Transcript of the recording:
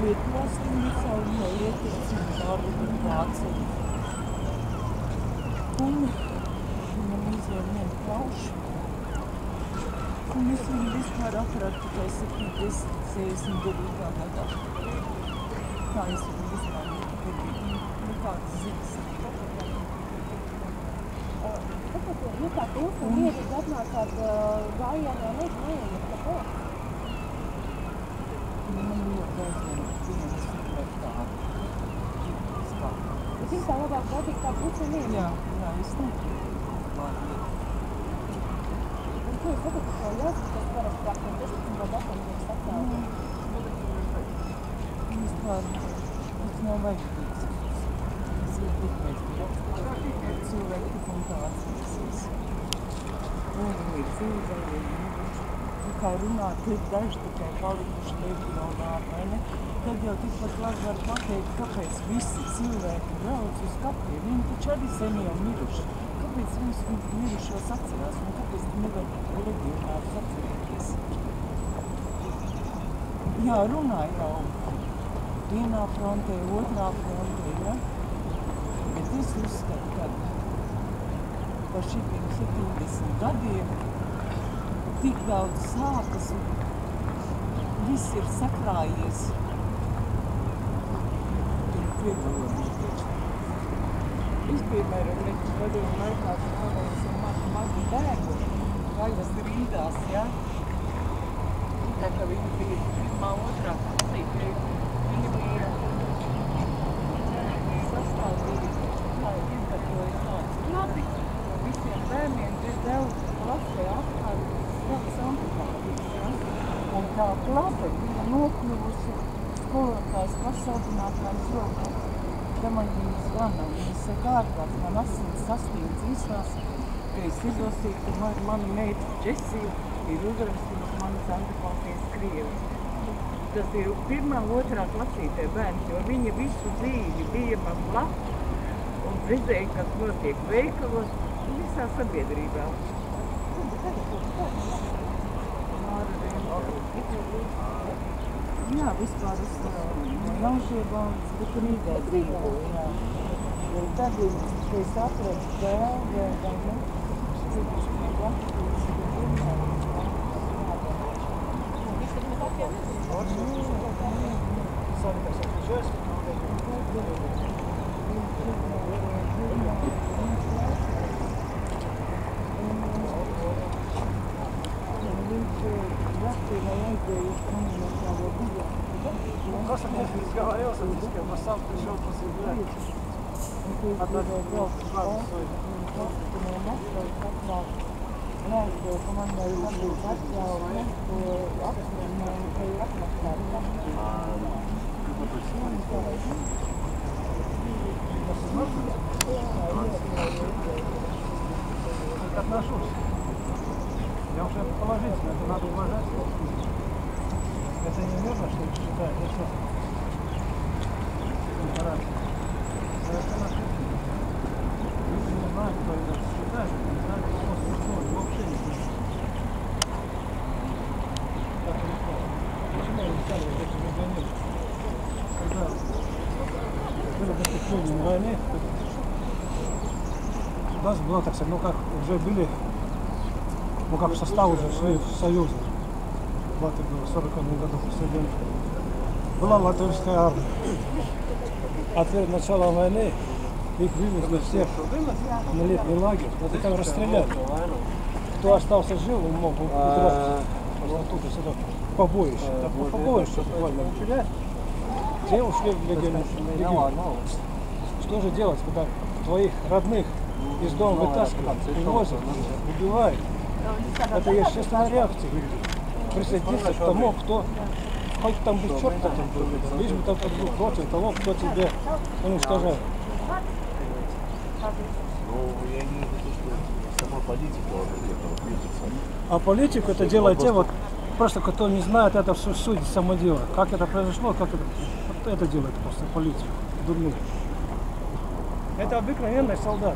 Lietuvas visā un no Lietuvas un pārvadu Vāciju. Un viņam izvēl vienu plaušu. Un es viņu vispār atradu tikai 69. gadā. Tā es viņu vispār nebiju. Nekādas ziņas. Kā jūs un mierīgi atnācāt gājienā, nezinu, kāpēc? Man ļoti aizvien dienas tādu. Bet jums tā labāk patīk tā pusi mierīgi? Jā, es negribu. Un ko jūs sakat, ka jāsaka, kas parasti tā, ka 16 gadu tiek sacēlta? Vispār, tas nav vajadzīgs. Tas ir tikmēs, ka cilvēki tik un tāds visas. Un ir cilvēki, kā runāt, ir daži tikai palikuši legionāri, vai ne? Tad jau tikpat labi var pateikt, kāpēc visi cilvēki brauc uz kapiem. Viņi taču arī sen jau miruši. Kāpēc viņus mirušos atcerās un kāpēc nevar legionārus atcerēties? Jā, runā jau vienā frontē, otrā frontē, ja? Bet es uzskatu, ka par šitiem 70 gadiem tik daudz sāpes un viss ir sakrājies. Es, piemēram, padomu laikā strādāju mazu bērnu gaļas rindās, ja? Tā kā viņi bija pirmā, otrā klasīte, viņi bija sastāvīgi, kā izgatavojas tāds labi. Visiem bērniem ir daudz klasē apkārt daudz antipātijas, ja? Un tā klapa bija nokļuvusi skolotājs pasaldinātājs rokā. Te man viņa zvana, viņa saka, ārkārt, man asins sastīdz īsās, ka es izlasīju, ka mana meita Džesija ir uzrakstījusi manas antipātijas Krievi. Tas ir pirmā, otrā klasītē bērns, jo viņa visu dzīvi bija man blakus un redzēja, kas notiek veikalos un visā sabiedrībā. Jā, vispār es Laužiebāns, bet Rīgā dzīvoju, jā. Jo tad es atradu dēļ, vai ne, cik Latvijas ir vienmēr. Kas ar mēs izgājās, un es sám prišel посидеть. А так отношусь. Я уже положительно, это надо уважать. Это не верно, что это считает, это что? Совершенно ошибки. Люди не знают, кто это считает, не знают, что существует, вообще не знают. Так и легко. Почему они стали вот этим миллионером? Когда были достижения на войне, у нас было, так сказать, ну как уже были, ну как в состав уже шли в Союз. Латвия была в 40-м году президент. Была латвийская армия. А перед началом войны их вывезли всех на летний лагерь. Вот и там расстреляли. Кто остался жив, он мог утратить оттуда сюда побоище. Там побоище буквально. Те ушли в легион. Что же делать, когда твоих родных из дома вытаскивают, привозят, убивают? Это естественная реакция. Присоединиться к тому, кто хоть там бы черт там был, лишь бы там был против того, кто тебя уничтожает. Ну, я имею в виду, что сама политика этого движется. А политику это делают те, вот, просто кто не знает, это все суть само дело. Как это произошло, как это, вот это делает просто политика, дурную. Это обыкновенный солдат.